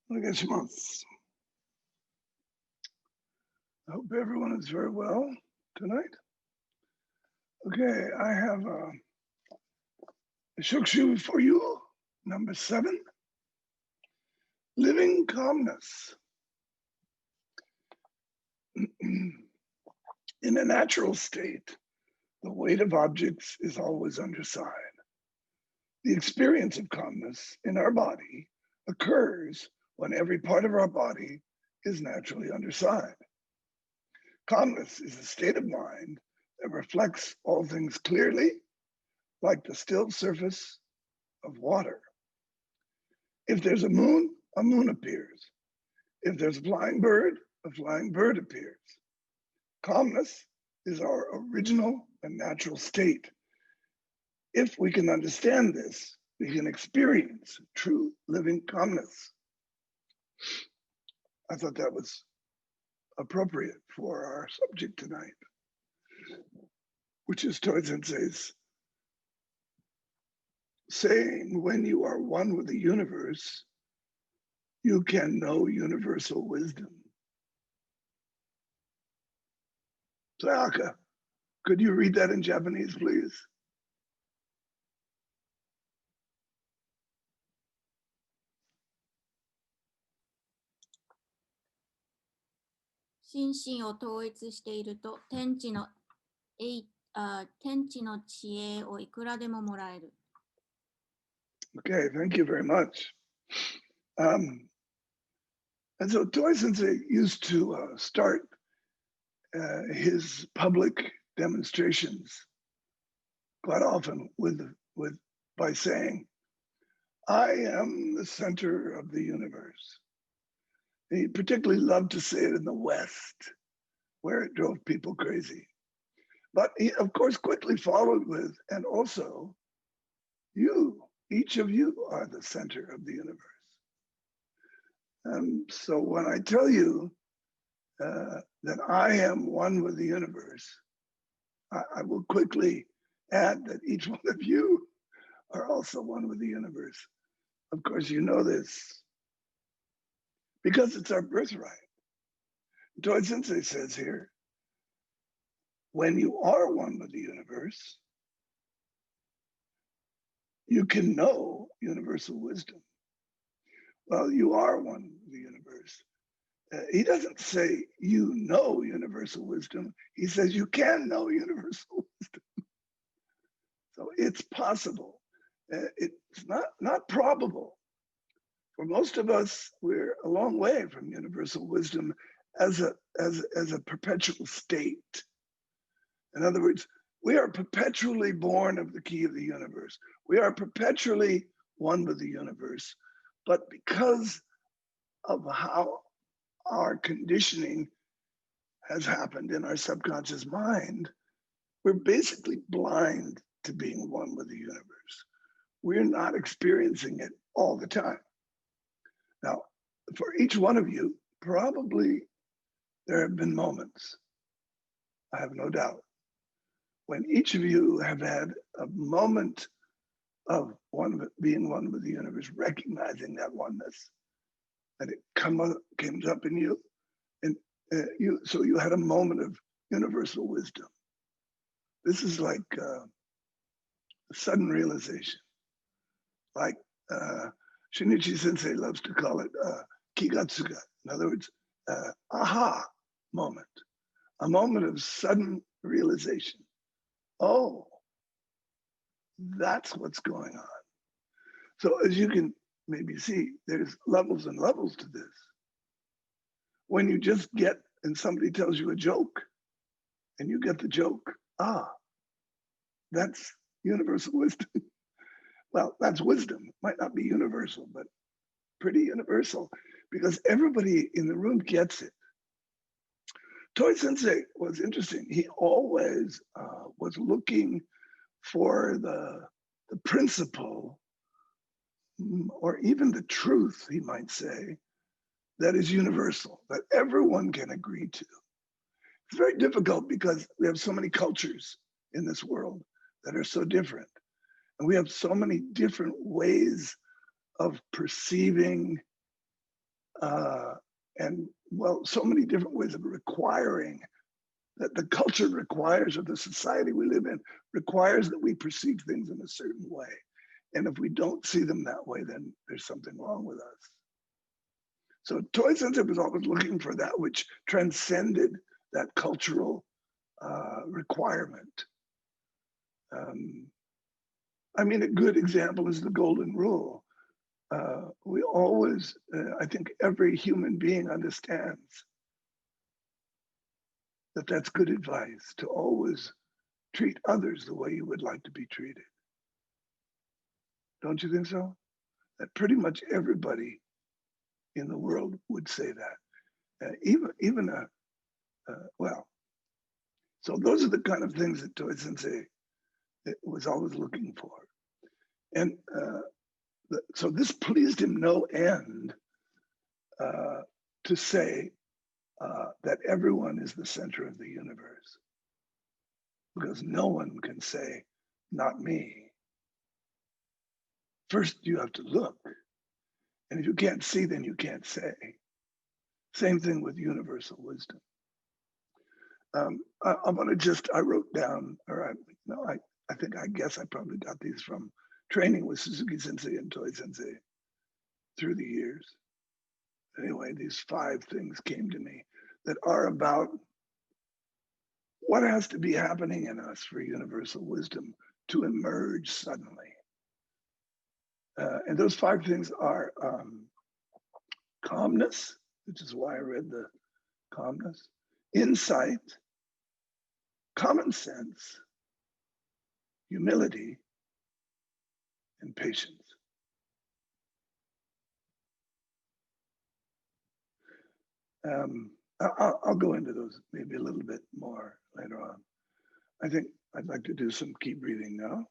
お願いします. I hope everyone is very well tonight. Okay, I have a Shukshu for you, number 7, living calmness. In a natural state, the weight of objects is always underside. The experience of calmness in our body occurs when every part of our body is naturally underside. Calmness is a state of mind that reflects all things clearly, like the still surface of water. If there's a moon appears. If there's a flying bird appears. Calmness is our original and natural state. If we can understand this, we can experience true living calmness. I thought that was appropriate for our subject tonight, which is Toi Sensei's saying, when you are one with the universe, you can know universal wisdom. Sayaka, could you read that in Japanese, please? Okay, thank you very much. And so Toi Sensei used to start his public demonstrations quite often by saying, I am the center of the universe. He particularly loved to say it in the West, where it drove people crazy. But he, of course, quickly followed with, and also, each of you are the center of the universe. So when I tell you that I am one with the universe, I will quickly add that each one of you are also one with the universe. Of course, you know this because it's our birthright. Toi Sensei says here, when you are one with the universe, you can know universal wisdom. Well, you are one with the universe. He doesn't say you know universal wisdom. He says you can know universal wisdom. So it's possible. It's not probable. For most of us, we're a long way from universal wisdom as a perpetual state. In other words, we are perpetually born of the key of the universe. We are perpetually one with the universe. But because of how our conditioning has happened in our subconscious mind, we're basically blind to being one with the universe. We're not experiencing it all the time. Now, for each one of you, probably there have been moments, I have no doubt, when each of you have had a moment of being one with the universe, recognizing that oneness, and it comes up in you, and so you had a moment of universal wisdom. This is like a sudden realization, like Shinichi Sensei loves to call it kigatsuga. In other words, aha moment, a moment of sudden realization. Oh, that's what's going on. So as you can maybe see, there's levels and levels to this. When you just get, and somebody tells you a joke, and you get the joke, that's universal wisdom. Well, that's wisdom. Might not be universal, but pretty universal because everybody in the room gets it. Toi Sensei was interesting. He always was looking for the principle or even the truth, he might say, that is universal, that everyone can agree to. It's very difficult because we have so many cultures in this world that are so different. And we have so many different ways of perceiving And well, so many different ways of requiring that the culture requires, or the society we live in requires, that we perceive things in a certain way. And if we don't see them that way, then there's something wrong with us. So Toy Sensei was always looking for that which transcended that cultural requirement. I mean, a good example is the golden rule. We always, I think every human being understands that that's good advice, to always treat others the way you would like to be treated. Don't you think so? That pretty much everybody in the world would say that. Even well, so those are the kind of things that Toy Sensei was always looking for. And so this pleased him no end, to say that everyone is the center of the universe, because no one can say, not me. First, you have to look. And if you can't see, then you can't say. Same thing with universal wisdom. I'm gonna I wrote down, I guess I probably got these from training with Suzuki Sensei and Toy Sensei through the years. Anyway, these 5 things came to me that are about what has to be happening in us for universal wisdom to emerge suddenly. And those 5 things are calmness, which is why I read the calmness, insight, common sense, humility, and patience. I'll go into those maybe a little bit more later on. I think I'd like to do some key breathing now.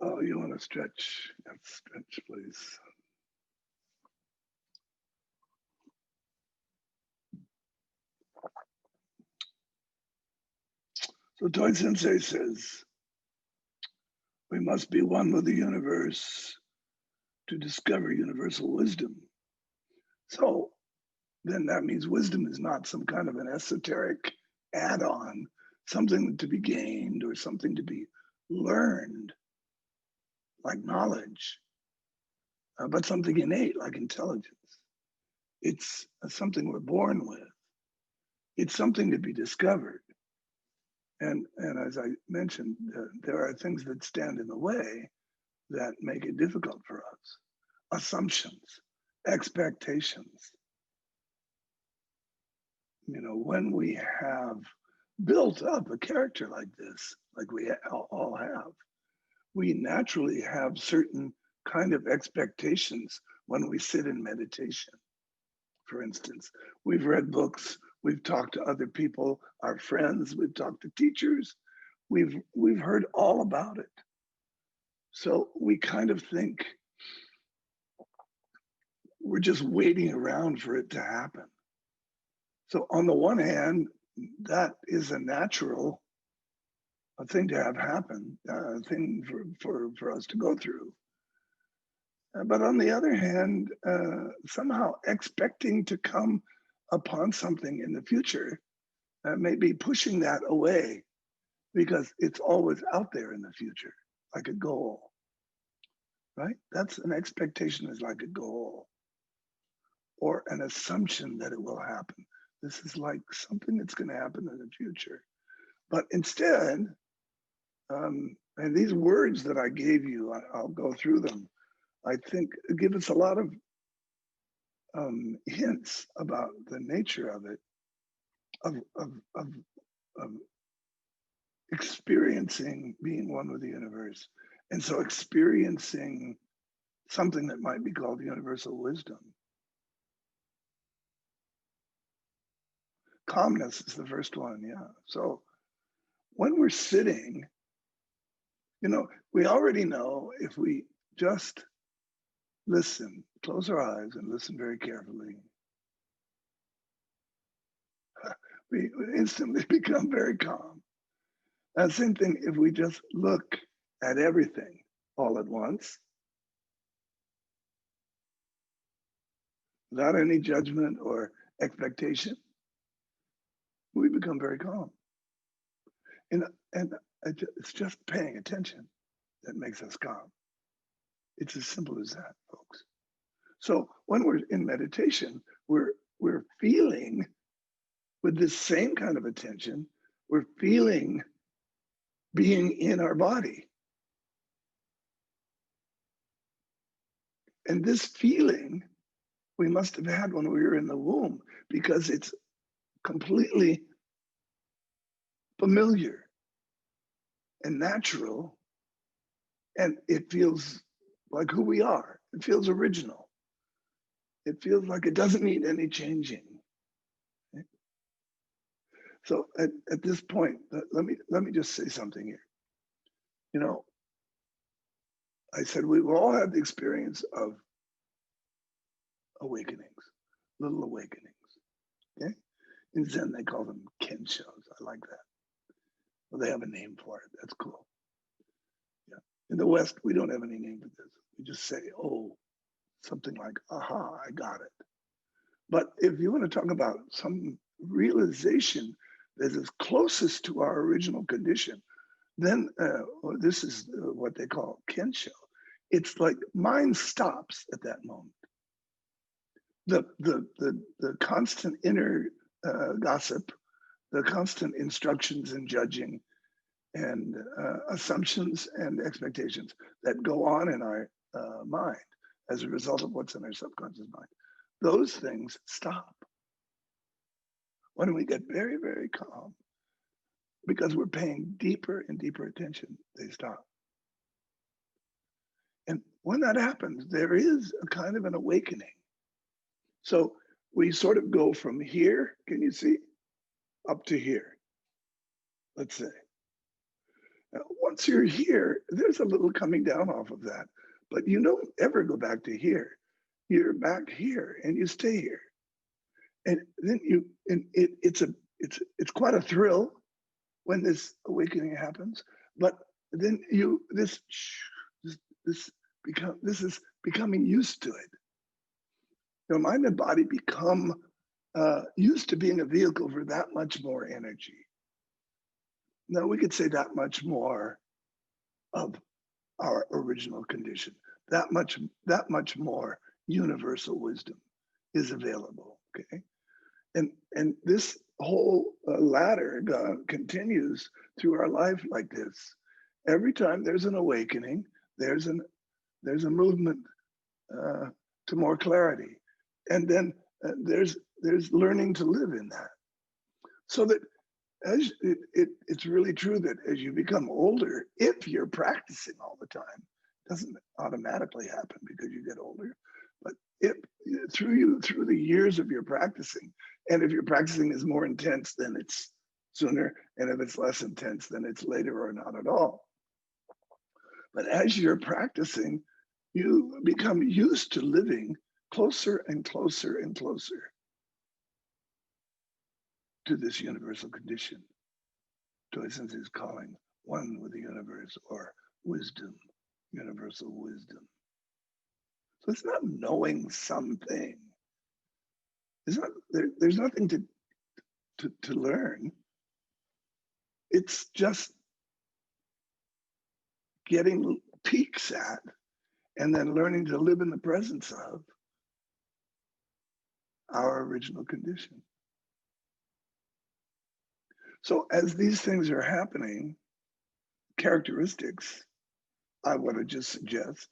Oh, you want to stretch? Yes, stretch, please. So Toy Sensei says, we must be one with the universe to discover universal wisdom. So then that means wisdom is not some kind of an esoteric add-on, something to be gained or something to be learned, like knowledge, but something innate, like intelligence. It's something we're born with. It's something to be discovered. And as I mentioned, there are things that stand in the way that make it difficult for us. Assumptions, expectations. You know, when we have built up a character like this, like we all have, we naturally have certain kind of expectations when we sit in meditation. For instance, we've read books, we've talked to other people, our friends, we've talked to teachers, we've heard all about it. So we kind of think we're just waiting around for it to happen. So on the one hand, that is a natural thing to have happen, a thing for us to go through. But on the other hand, somehow expecting to come upon something in the future may be pushing that away, because it's always out there in the future, like a goal, right? That's an expectation, is like a goal or an assumption that it will happen. This is like something that's going to happen in the future. But instead, and these words that I gave you, I'll go through them, I think give us a lot of hints about the nature of it, of experiencing being one with the universe. And so experiencing something that might be called universal wisdom. Calmness is the first one, yeah. So when we're sitting, we already know if we just listen, close our eyes and listen very carefully, we instantly become very calm. And same thing if we just look at everything all at once, without any judgment or expectation, we become very calm. And it's just paying attention that makes us calm. It's as simple as that, folks. So when we're in meditation, we're feeling with this same kind of attention, we're feeling being in our body. And this feeling we must have had when we were in the womb because it's completely familiar and natural. And it feels like who we are. It feels original. It feels like it doesn't need any changing. So at this point, let me just say something here. I said we've all had the experience of awakenings, little awakenings. Okay, in Zen they call them Kenshos. I like that. Well, they have a name for it. That's cool. Yeah. In the West, we don't have any name for this. We just say, oh, something like, aha, I got it. But if you want to talk about some realization that is closest to our original condition, then this is what they call Kensho. It's like mind stops at that moment. The constant inner gossip, the constant instructions and judging and assumptions and expectations that go on in our mind as a result of what's in our subconscious mind, those things stop. When we get very, very calm, because we're paying deeper and deeper attention, they stop. And when that happens, there is a kind of an awakening. So we sort of go from here, can you see, up to here, let's say. Now, once you're here, there's a little coming down off of that, but you don't ever go back to here. You're back here and you stay here. And then it's quite a thrill when this awakening happens, but then this is becoming used to it. Your mind and body become used to being a vehicle for that much more energy. Now we could say that much more of our original condition, that much more universal wisdom is available. Okay, and this whole ladder continues through our life like this. Every time there's an awakening, there's a movement to more clarity, and then there's learning to live in that. So that it's really true that as you become older, if you're practicing all the time, it doesn't automatically happen because you get older, but if through the years of your practicing, and if your practicing is more intense, then it's sooner, and if it's less intense, then it's later or not at all. But as you're practicing, you become used to living closer and closer and closer to this universal condition. Joyce is calling one with the universe, or wisdom, universal wisdom. So it's not knowing something. There's nothing to learn. It's just getting peeks at and then learning to live in the presence of our original condition. So as these things are happening, characteristics I want to just suggest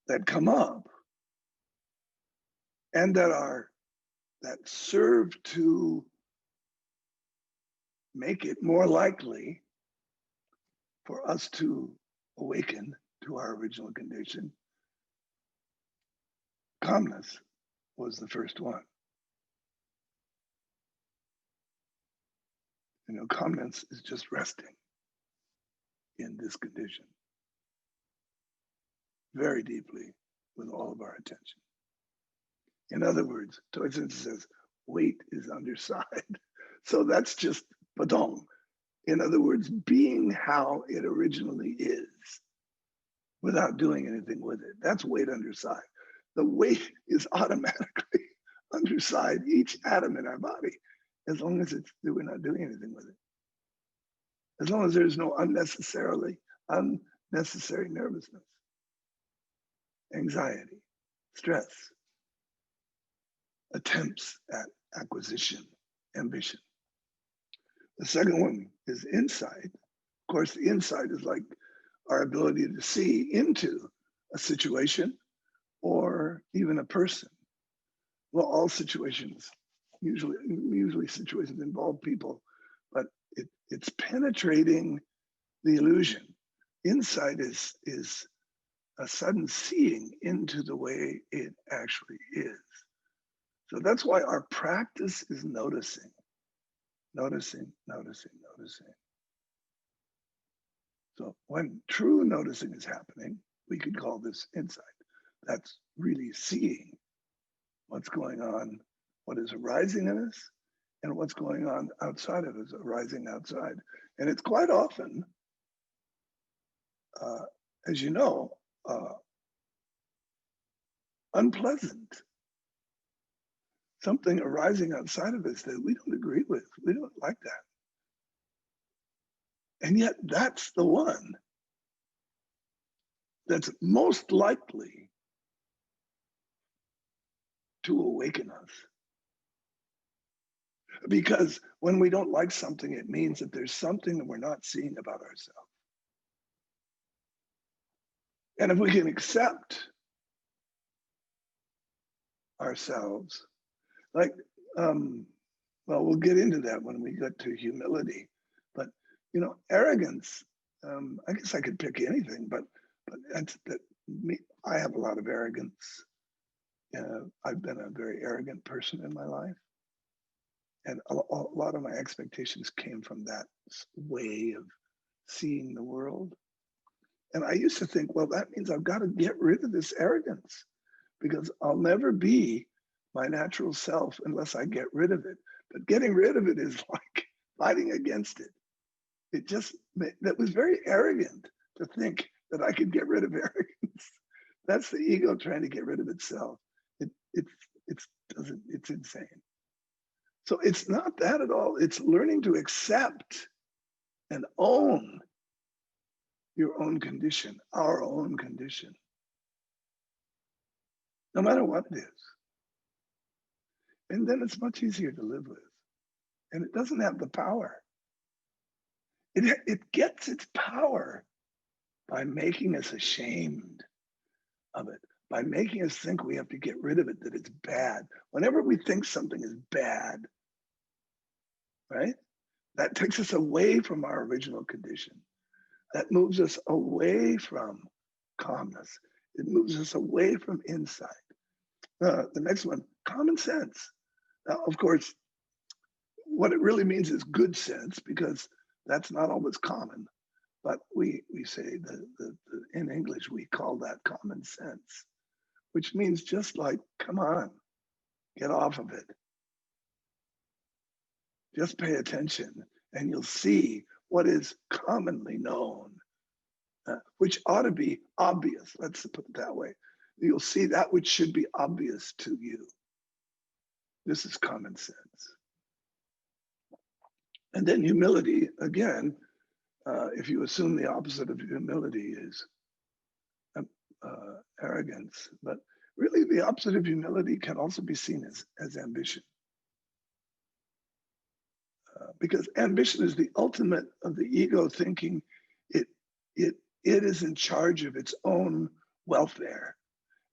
that come up and that serve to make it more likely for us to awaken to our original condition, calmness was the first one. Calmness is just resting in this condition very deeply with all of our attention. In other words, Toizen says, weight is underside. So that's just padong. In other words, being how it originally is without doing anything with it. That's weight underside. The weight is automatically underside each atom in our body, as long as we're not doing anything with it. As long as there's no unnecessary nervousness, anxiety, stress, attempts at acquisition, ambition. The second one is insight. Of course, the insight is like our ability to see into a situation or even a person. Well, all situations, usually situations involve people, but it's penetrating the illusion. Insight is a sudden seeing into the way it actually is. So that's why our practice is noticing. So when true noticing is happening, we could call this insight. That's really seeing what's going on, what is arising in us, and what's going on outside of us, arising outside. And it's quite often, as you know, unpleasant. Something arising outside of us that we don't agree with. We don't like that. And yet that's the one that's most likely to awaken us. Because when we don't like something, it means that there's something that we're not seeing about ourselves. And if we can accept ourselves, like, well, we'll get into that when we get to humility. But, arrogance, I guess I could pick anything, but I have a lot of arrogance. I've been a very arrogant person in my life. And a lot of my expectations came from that way of seeing the world. And I used to think, well, that means I've got to get rid of this arrogance because I'll never be my natural self unless I get rid of it. But getting rid of it is like fighting against it. That was very arrogant to think that I could get rid of arrogance. That's the ego trying to get rid of itself. It's insane. So it's not that at all. It's learning to accept and own your own condition, our own condition, no matter what it is. And then it's much easier to live with. And it doesn't have the power. It gets its power by making us ashamed of it, by making us think we have to get rid of it, that it's bad. Whenever we think something is bad, right? That takes us away from our original condition. That moves us away from calmness. It moves us away from insight. The next one, common sense. Now, of course, what it really means is good sense, because that's not always common. But we say in English, we call that common sense, which means just like, come on, get off of it. Just pay attention and you'll see what is commonly known, which ought to be obvious. Let's put it that way. You'll see that which should be obvious to you. This is common sense. And then humility, again, if you assume the opposite of humility is arrogance, but really the opposite of humility can also be seen as ambition. Because ambition is the ultimate of the ego thinking it is in charge of its own welfare.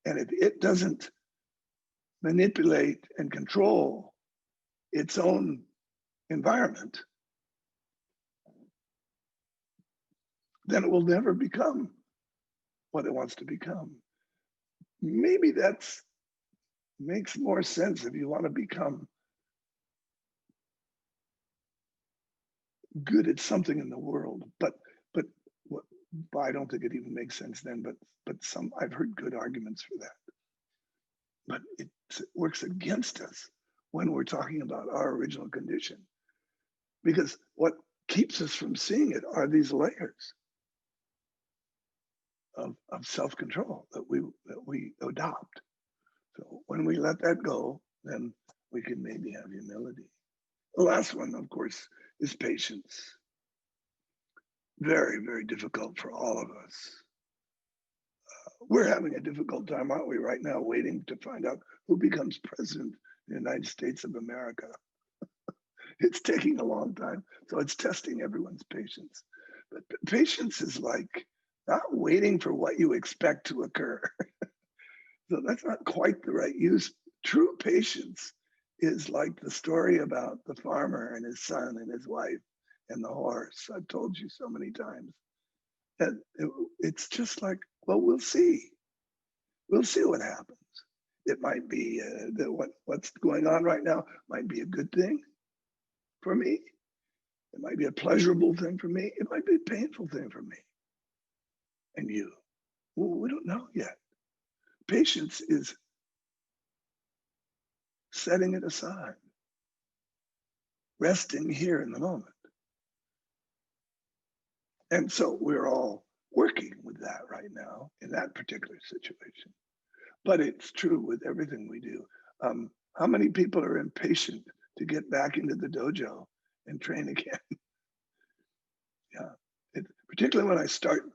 And if it doesn't manipulate and control its own environment, then it will never become what it wants to become. Maybe that's makes more sense if you want to become good at something in the world. But I don't think it even makes sense then. But some I've heard good arguments for that. But it works against us when we're talking about our original condition, because what keeps us from seeing it are these layers of self-control that we adopt. So when we let that go, then we can maybe have humility. The last one, of course, is patience. Very, very difficult for all of us. We're having a difficult time, aren't we, right now, waiting to find out who becomes president of the United States of America. It's taking a long time, so it's testing everyone's patience. But patience is like not waiting for what you expect to occur. So that's not quite the right use. True patience is like the story about the farmer and his son and his wife and the horse. I've told you so many times. And it's just like, well, we'll see. We'll see what happens. It might be that what's going on right now might be a good thing for me. It might be a pleasurable thing for me. It might be a painful thing for me and you. Well, we don't know yet. Patience is setting it aside, resting here in the moment. And so we're all working with that right now in that particular situation. But it's true with everything we do. How many people are impatient to get back into the dojo and train again? Yeah, particularly when I start,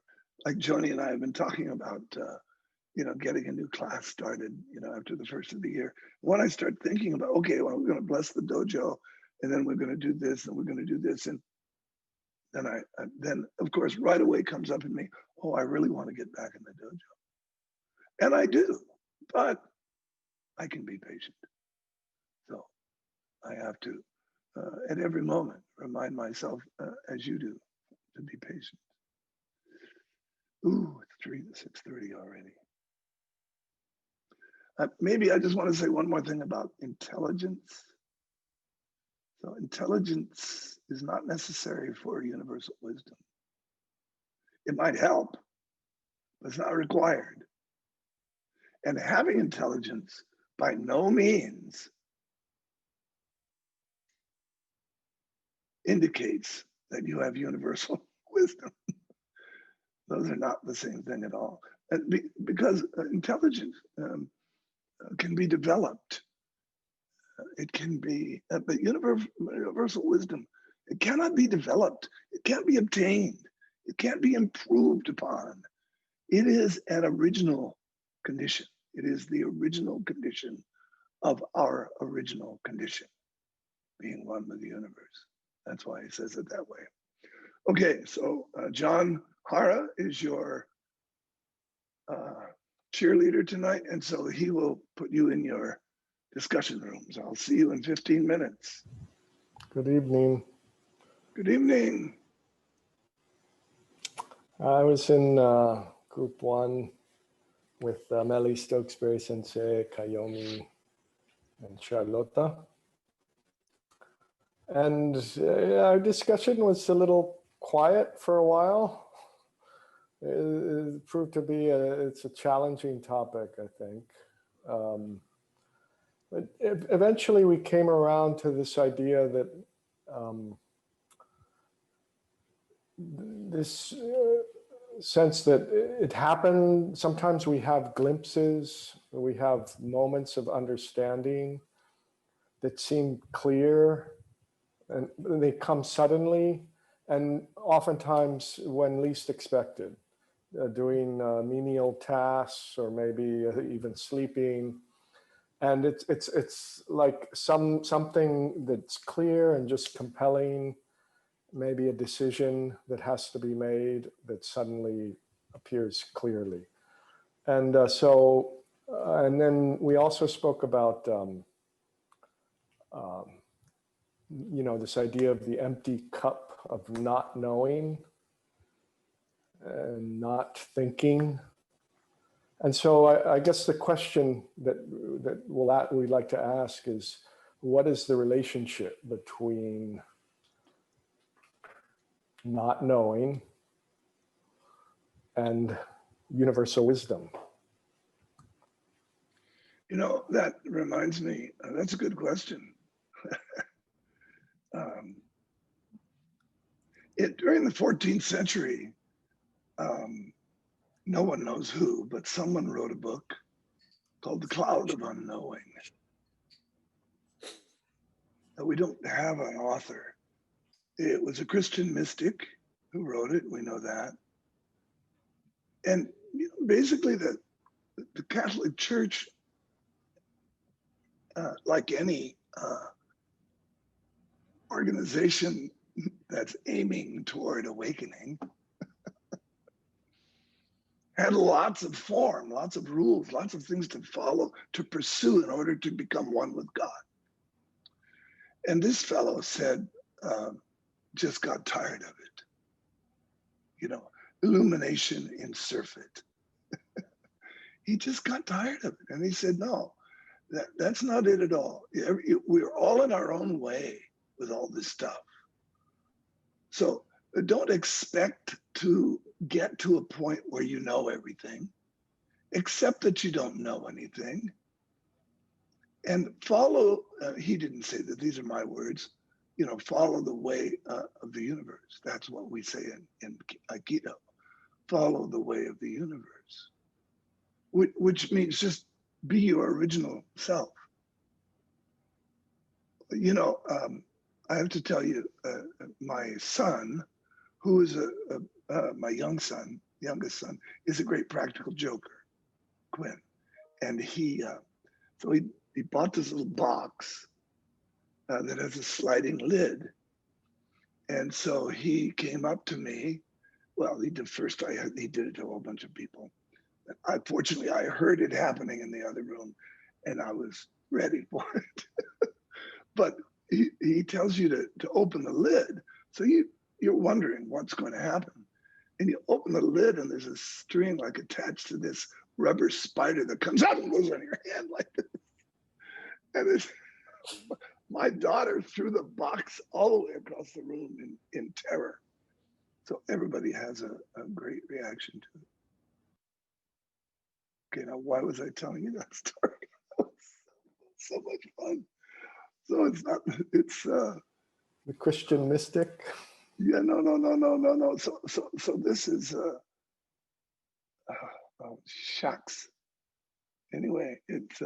like Joni and I have been talking about, getting a new class started, after the first of the year. When I start thinking about, okay, well, we're going to bless the dojo, and then we're going to do this, and we're going to do this, and then of course right away comes up in me, oh, I really want to get back in the dojo, and I do, but I can be patient. So I have to, at every moment, remind myself, as you do, to be patient. Ooh, it's 6:30 already. Maybe I just want to say one more thing about intelligence. So intelligence is not necessary for universal wisdom. It might help, but it's not required. And having intelligence by no means indicates that you have universal wisdom. Those are not the same thing at all. Because intelligence can be developed. It can be, but universal wisdom, it cannot be developed. It can't be obtained. It can't be improved upon. It is an original condition. It is the original condition of our original condition, being one with the universe. That's why he says it that way. Okay, so John Hara is your cheerleader tonight, and so he will put you in your discussion rooms. I'll see you in 15 minutes. Good evening. Good evening. I was in group 1 with Melly Stokesbury Sensei, Kayomi, and Charlotta. And our discussion was a little quiet for a while. It proved to be it's a challenging topic, I think. But eventually we came around to this idea that this sense that it happened, sometimes we have glimpses, we have moments of understanding that seem clear, and they come suddenly, and oftentimes when least expected, doing menial tasks or maybe even sleeping. And it's like something that's clear and just compelling, maybe a decision that has to be made that suddenly appears clearly. And and then we also spoke about, this idea of the empty cup of not knowing. and not thinking. And so I guess the question that we'd like to ask is, what is the relationship between not knowing and universal wisdom? You know, that reminds me, that's a good question. During the 14th century, no one knows who, but someone wrote a book called The Cloud of Unknowing. We don't have an author. It was a Christian mystic who wrote it, we know that. And basically the Catholic Church, like any organization that's aiming toward awakening, had lots of form, lots of rules, lots of things to follow, to pursue in order to become one with God. And this fellow said, just got tired of it. You know, illumination in surfeit. He just got tired of it. And he said, no, that's not it at all. We're all in our own way with all this stuff. So don't expect to get to a point where you know everything, accept that you don't know anything, and follow, he didn't say that, these are my words, you know, follow the way of the universe. That's what we say in Aikido, follow the way of the universe, which means just be your original self. You know, I have to tell you, my son, who is my youngest son, is a great practical joker, Quinn. And he bought this little box that has a sliding lid. And so he came up to me. Well, he did first, he did it to a whole bunch of people. Fortunately, I heard it happening in the other room and I was ready for it. But he tells you to open the lid. So you're wondering what's going to happen. And you open the lid and there's a string like attached to this rubber spider that comes out and goes on your hand like this. And my daughter threw the box all the way across the room in terror. So everybody has a great reaction to it. Okay, now why was I telling you that story? So much fun. So it's the Christian mystic. Yeah, no. So this is oh, shucks. Anyway, it's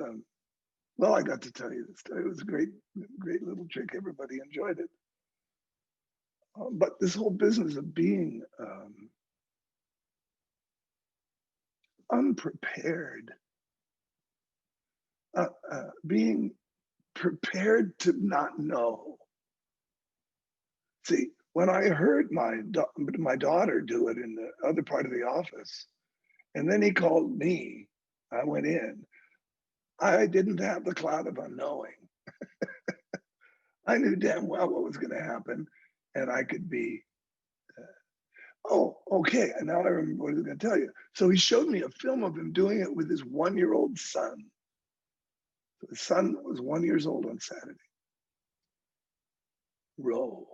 well, I got to tell you this story. It was a great little trick. Everybody enjoyed it. But this whole business of being unprepared, being prepared to not know. See, when I heard my daughter do it in the other part of the office, and then he called me, I went in. I didn't have the cloud of unknowing. I knew damn well what was going to happen, and I could be, oh, okay, and now I remember what I was going to tell you. So he showed me a film of him doing it with his 1-year-old son. So his son was 1 year old on Saturday. Row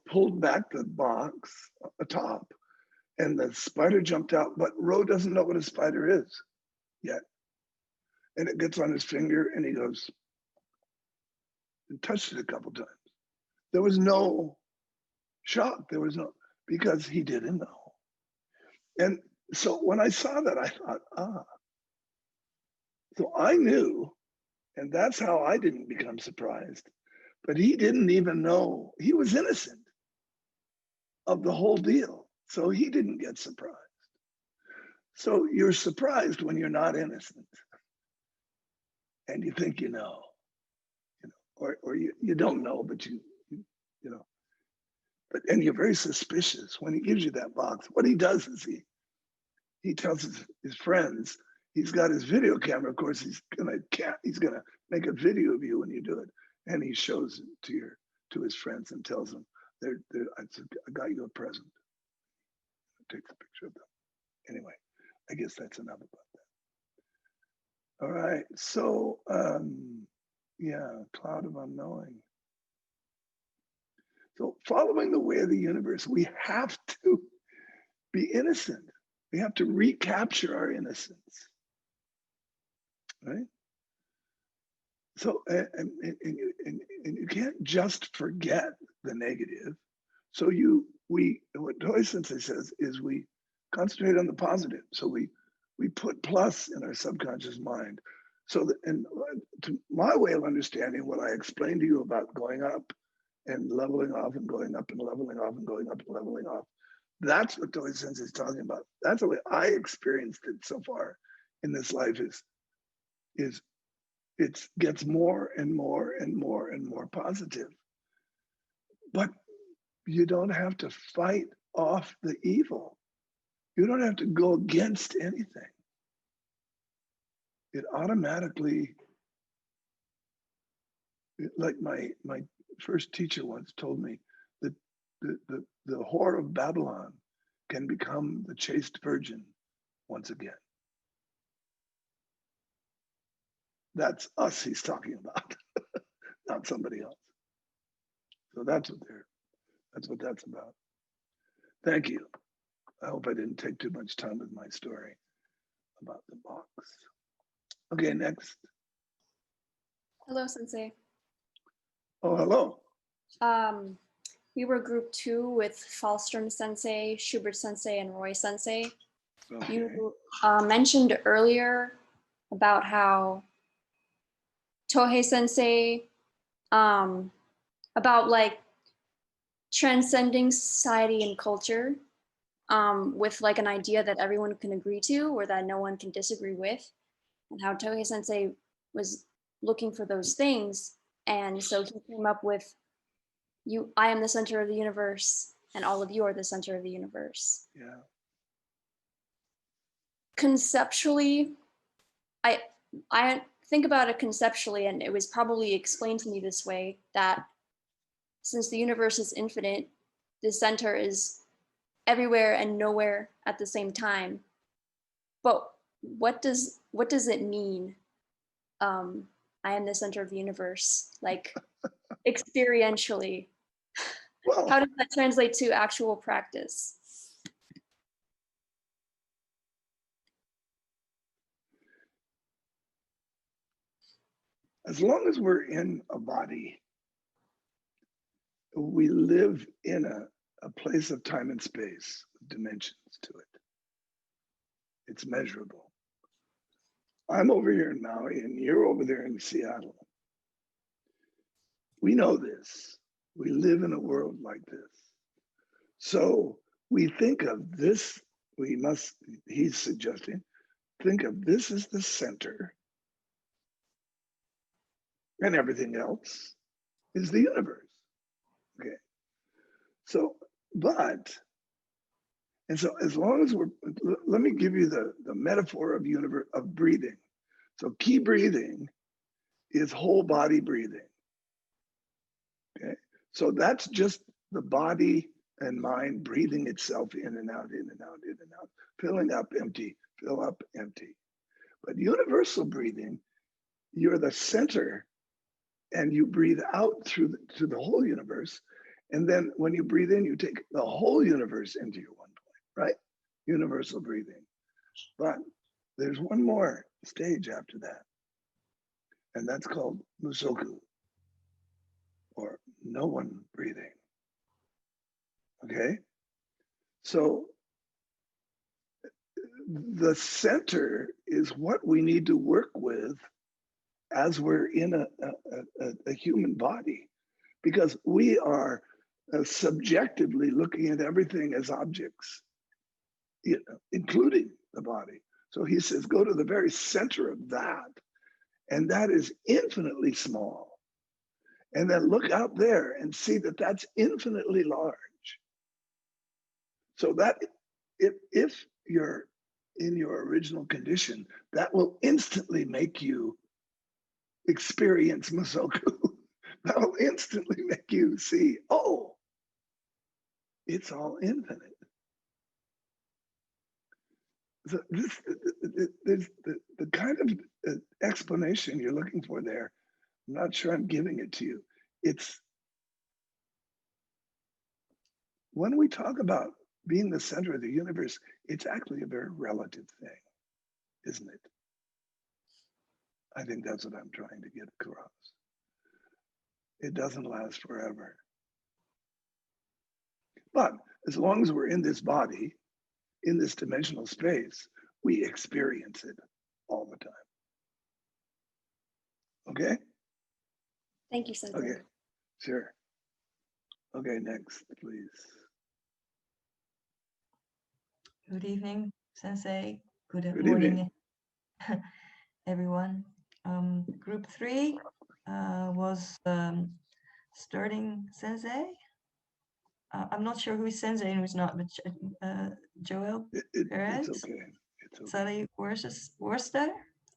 pulled back the box, the top, and the spider jumped out, but Row doesn't know what a spider is yet. And it gets on his finger and he goes, and touched it a couple times. There was no shock. There was no, because he didn't know. And so when I saw that, I thought, so I knew, and that's how I didn't become surprised. But he didn't even know, he was innocent of the whole deal. So he didn't get surprised. So you're surprised when you're not innocent. And you think you know, or you don't know, but you know. And you're very suspicious when he gives you that box. What he does is he tells his friends, he's got his video camera. Of course, he's gonna make a video of you when you do it, and he shows it to his friends and tells them, I got you a present. takes a picture of them. Anyway, I guess that's enough about that. All right, so yeah, cloud of unknowing. So following the way of the universe, we have to be innocent. We have to recapture our innocence, right? So, and you can't just forget the negative. So what Toy Sensei says is we concentrate on the positive. So we put plus in our subconscious mind. So that, and to my way of understanding what I explained to you about going up and leveling off and going up and leveling off and going up and leveling off, that's what Toy Sensei is talking about. That's the way I experienced it so far in this life is it gets more and more and more and more positive. But you don't have to fight off the evil. You don't have to go against anything. It automatically, like my first teacher once told me, that the whore of Babylon can become the chaste virgin once again. That's us he's talking about, not somebody else. So that's what that's about. Thank you. I hope I didn't take too much time with my story about the box. Okay, next. Hello, Sensei. Oh, hello. We were group 2 with Falstrom Sensei, Schubert Sensei, and Roy Sensei. Okay. You mentioned earlier about how Tohei Sensei, about like transcending society and culture with like an idea that everyone can agree to or that no one can disagree with, and how Tohei Sensei was looking for those things. And so he came up with I am the center of the universe and all of you are the center of the universe. Yeah. Conceptually, I think about it conceptually, and it was probably explained to me this way, that since the universe is infinite, the center is everywhere and nowhere at the same time. But what does it mean? I am the center of the universe, like experientially. Well, How does that translate to actual practice? as long as we're in a body, we live in a place of time and space, dimensions to it. It's measurable. I'm over here in Maui and you're over there in Seattle. We know this. We live in a world like this. So we think of this, he's suggesting, think of this as the center and everything else is the universe. Okay. So, and so as long as let me give you the metaphor of breathing. So key breathing is whole body breathing. Okay. So that's just the body and mind breathing itself in and out, in and out, in and out, filling up, empty, fill up, empty. But universal breathing, you're the center and you breathe out through the whole universe. And then when you breathe in, you take the whole universe into your one point, right? Universal breathing. But there's one more stage after that. And that's called musoku, or no one breathing. Okay? So the center is what we need to work with as we're in a human body, because we are subjectively looking at everything as objects, including the body. So he says, go to the very center of that, and that is infinitely small. And then look out there and see that that's infinitely large. So that if you're in your original condition, that will instantly make you experience Musoku. That will instantly make you see, oh, it's all infinite. So there's the kind of explanation you're looking for there. I'm not sure I'm giving it to you. It's when we talk about being the center of the universe, it's actually a very relative thing, isn't it? I think that's what I'm trying to get across. It doesn't last forever. But as long as we're in this body, in this dimensional space, we experience it all the time. Okay? Thank you, Sensei. Okay, sure. Okay, next, please. Good evening, Sensei. Good Good morning, evening. everyone. Group 3 was Sterling Sensei. I'm not sure who is Sensei and who's not, but Joel Perez, It's okay. It's okay. Sally Worcester,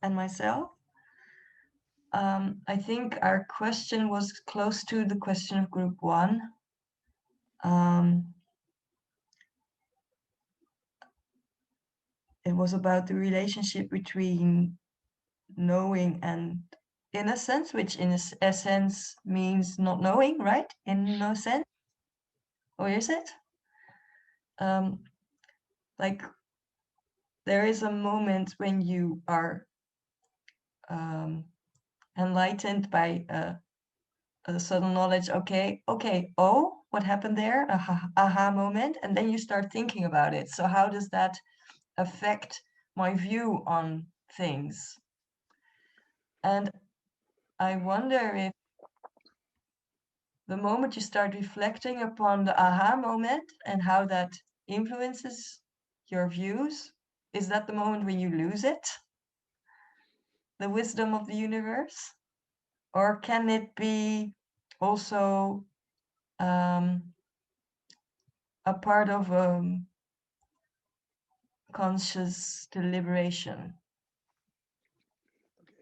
and myself. I think our question was close to the question of Group 1. It was about the relationship between knowing and innocence, which in essence means not knowing, right? In no sense, or is it? Like there is a moment when you are enlightened by a sudden knowledge. Okay, oh, what happened there? Aha moment, and then you start thinking about it. So how does that affect my view on things? And I wonder if the moment you start reflecting upon the aha moment and how that influences your views, is that the moment when you lose it? The wisdom of the universe? Or can it be also a part of conscious deliberation?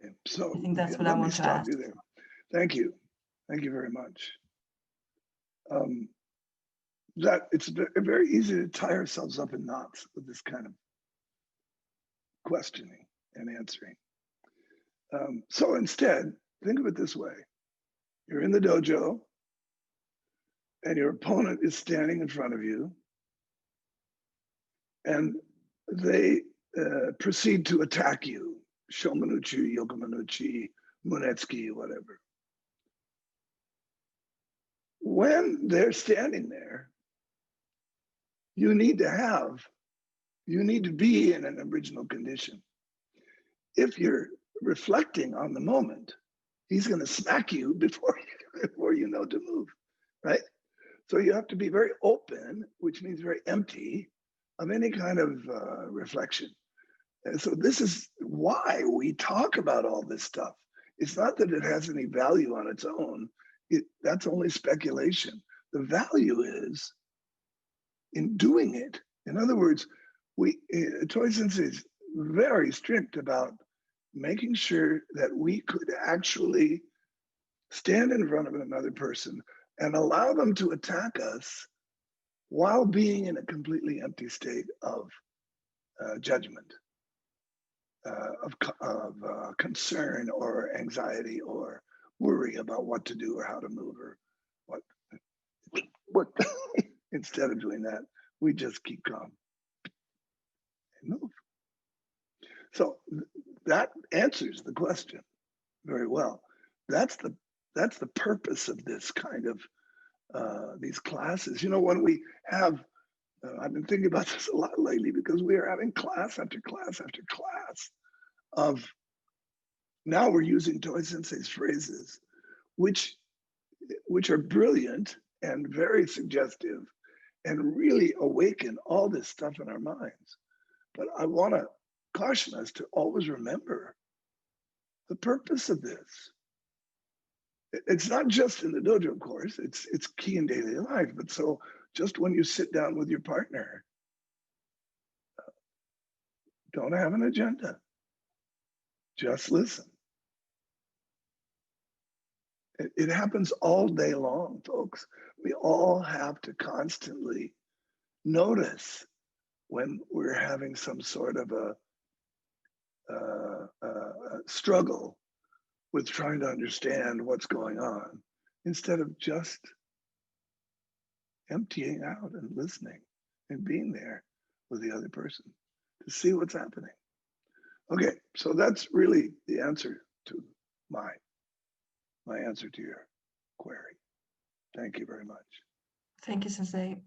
Okay, so I think that's what I let me want to stop ask. you there. Thank you. Thank you very much. That it's very easy to tie ourselves up in knots with this kind of questioning and answering. So instead, think of it this way. You're in the dojo and your opponent is standing in front of you and they proceed to attack you. Shomanuchi, Yokomanuchi, Munetsuki, whatever. When they're standing there, you need to be in an original condition. If you're reflecting on the moment, he's going to smack you before you know to move, right? So you have to be very open, which means very empty of any kind of reflection. And so this is why we talk about all this stuff. It's not that it has any value on its own. That's only speculation. The value is in doing it. In other words, Toy Sensei is very strict about making sure that we could actually stand in front of another person and allow them to attack us while being in a completely empty state of judgment, of concern or anxiety or worry about what to do or how to move or what. Instead of doing that, we just keep calm and move. So that answers the question very well. That's the purpose of this kind of these classes. You know, when we have, I've been thinking about this a lot lately because we are having class after class after class of, now we're using Toy Sensei's phrases, which are brilliant and very suggestive and really awaken all this stuff in our minds. But I want to caution us to always remember the purpose of this. It's not just in the dojo, of course, it's key in daily life. But so just when you sit down with your partner, don't have an agenda, just listen. It happens all day long, folks. We all have to constantly notice when we're having some sort of a struggle with trying to understand what's going on, instead of just emptying out and listening and being there with the other person to see what's happening. Okay, so that's really the answer to my answer to your query. Thank you very much. Thank you, Sensei.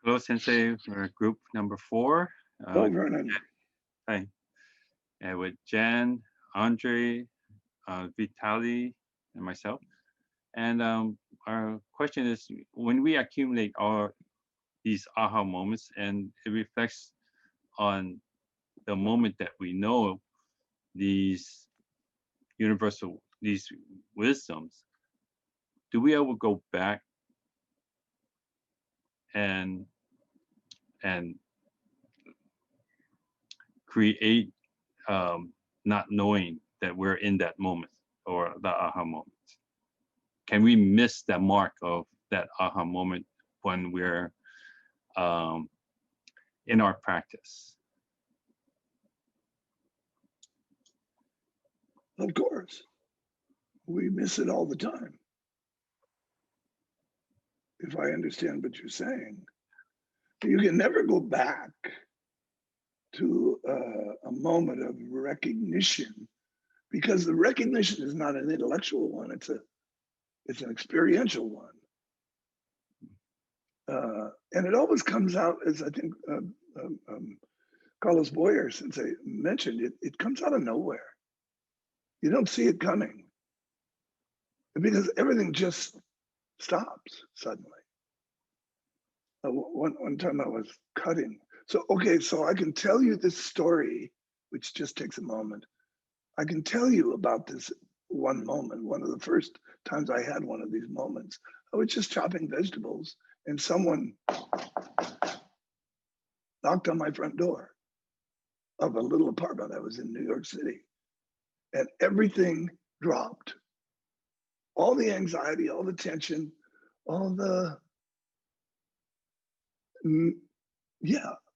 Hello, Sensei, for group number 4. Oh, Vernon. Hi. With Jan, Andre, Vitali, and myself. And our question is, when we accumulate all these aha moments and it reflects on the moment that we know these universal, these wisdoms, do we ever go back and create not knowing that we're in that moment or the aha moment? Can we miss that mark of that aha moment when we're in our practice? Of course, we miss it all the time. If I understand what you're saying, you can never go back to a moment of recognition, because the recognition is not an intellectual one, it's an experiential one. And it always comes out, as I think Carlos Boyer, since I mentioned, it comes out of nowhere. You don't see it coming because everything just stops suddenly. One time I was cutting. So, okay, so I can tell you this story, which just takes a moment. I can tell you about this one moment. One of the first times I had one of these moments, I was just chopping vegetables and someone knocked on my front door of a little apartment. I was in New York City, and everything dropped. All the anxiety, all the tension, all the,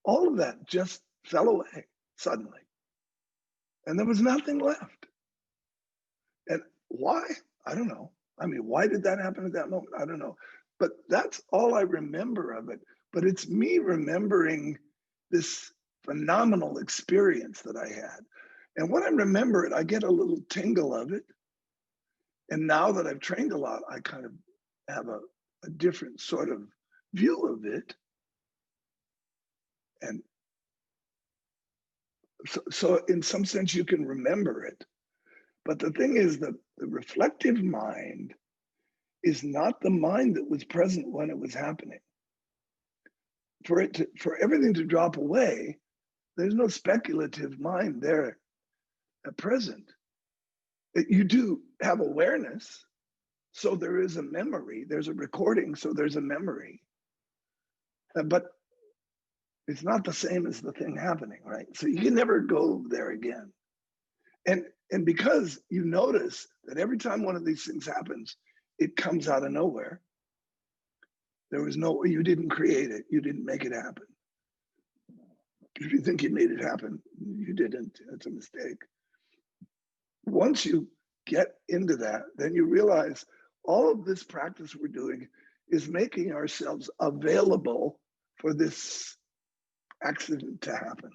all of that just fell away suddenly. And there was nothing left. And why? I don't know. I mean, why did that happen at that moment? I don't know. But that's all I remember of it. But it's me remembering this phenomenal experience that I had. And when I remember it, I get a little tingle of it. And now that I've trained a lot, I kind of have a different sort of view of it. And so in some sense, you can remember it. But the thing is that the reflective mind is not the mind that was present when it was happening. For everything to drop away, there's no speculative mind there at present. You do have awareness, so there is a memory, there's a recording, so there's a memory. But it's not the same as the thing happening, right? So you can never go there again. And because you notice that every time one of these things happens, it comes out of nowhere. There was no, you didn't create it, you didn't make it happen. If you think you made it happen, you didn't, it's a mistake. Once you get into that, then you realize all of this practice we're doing is making ourselves available for this accident to happen.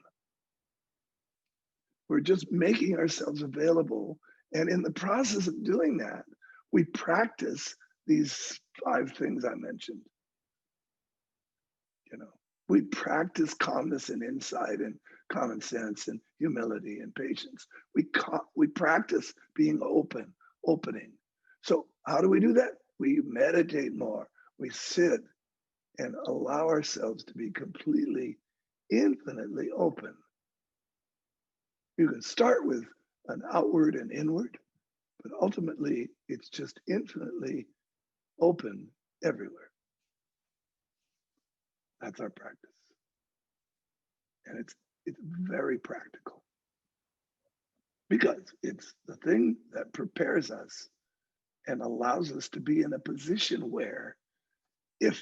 We're just making ourselves available. And in the process of doing that, we practice these 5 things I mentioned. You know, we practice calmness and insight and common sense and humility and patience. We practice being opening. So how do we do that? We meditate more. We sit and allow ourselves to be completely, infinitely open. You can start with an outward and inward, but ultimately it's just infinitely open everywhere. That's our practice. And it's very practical because it's the thing that prepares us and allows us to be in a position where if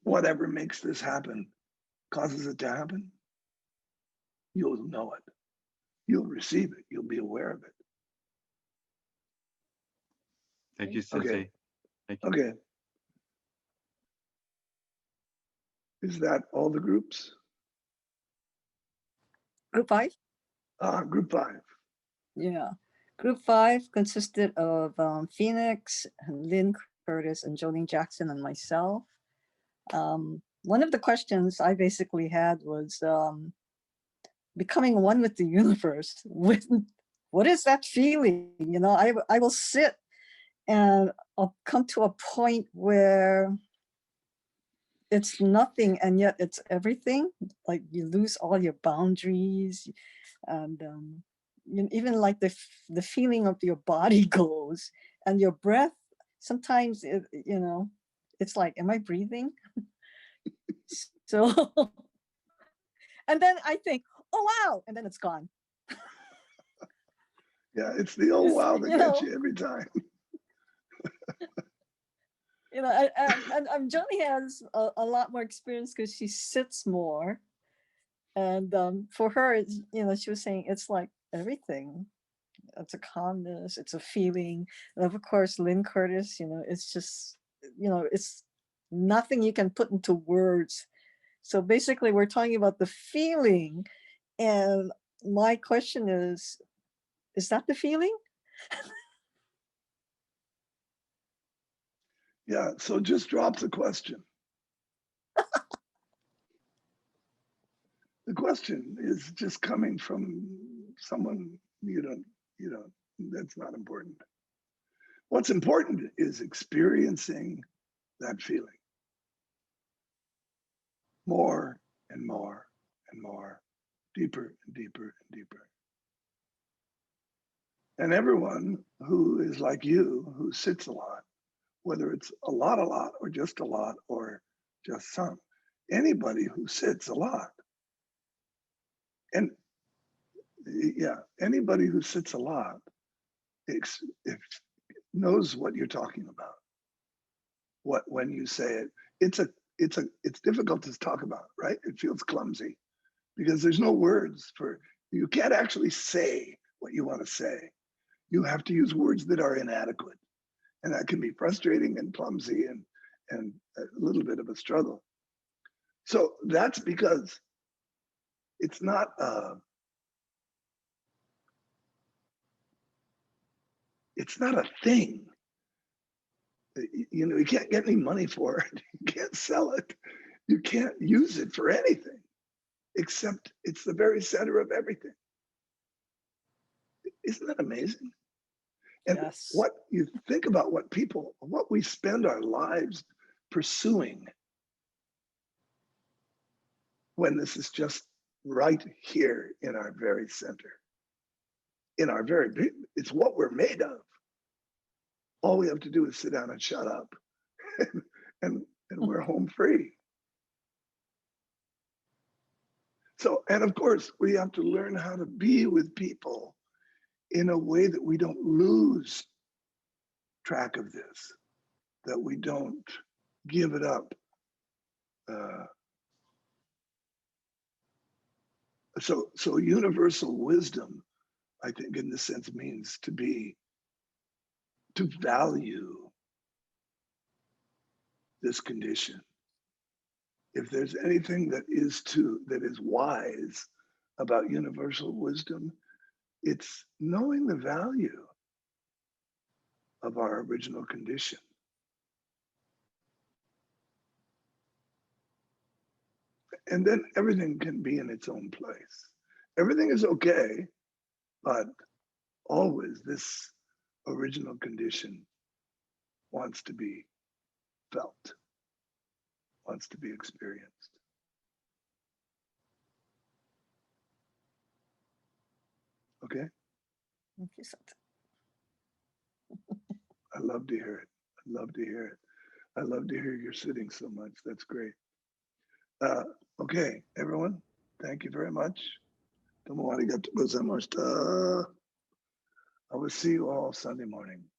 whatever makes this happen causes it to happen, you'll know it. You'll receive it. You'll be aware of it. Thank you, Okay. Sensei. Thank you. Okay. Is that all the groups? Group 5? Group 5. Yeah. Group 5 consisted of Phoenix, Lynn Curtis, and Jolene Jackson, and myself. One of the questions I basically had was becoming one with the universe. What is that feeling? You know, I will sit and I'll come to a point where it's nothing and yet it's everything. Like you lose all your boundaries, and even like the feeling of your body goes, and your breath. Sometimes it's like, am I breathing? So, and then I think, oh wow, and then it's gone. Yeah, it's the oh wow that You gets know. you every time. You know, and Johnny has a lot more experience because she sits more, and for her, she was saying it's like everything. It's a calmness, it's a feeling, and of course, Lynn Curtis. It's just, it's nothing you can put into words. So basically, we're talking about the feeling, and my question is that the feeling? Yeah, so just drop the question. The question is just coming from someone you don't, that's not important. What's important is experiencing that feeling more and more and more, deeper and deeper and deeper. And everyone who is like you, who sits a lot, whether it's a lot, or just some, anybody who sits a lot, and yeah, anybody who sits a lot knows what you're talking about. When you say it, it's difficult to talk about, right? It feels clumsy because there's no words you can't actually say what you want to say. You have to use words that are inadequate, and that can be frustrating and clumsy and a little bit of a struggle. So that's because it's not a thing. You can't get any money for it. You can't sell it. You can't use it for anything, except it's the very center of everything. Isn't that amazing? And Yes. what you think about what we spend our lives pursuing, when this is just right here in our very center, it's what we're made of. All we have to do is sit down and shut up, and we're home free. So, and of course, we have to learn how to be with people in a way that we don't lose track of this, that we don't give it up. So universal wisdom, I think in this sense, means to value this condition. If there's anything that is wise about universal wisdom, it's knowing the value of our original condition. And then everything can be in its own place. Everything is okay, but always this original condition wants to be felt, wants to be experienced. Okay? Thank you, Santa. I love to hear it. I love to hear it. I love to hear you're sitting so much. That's great. Okay, everyone, thank you very much. Domo arigatou gozaimasu. I will see you all Sunday morning.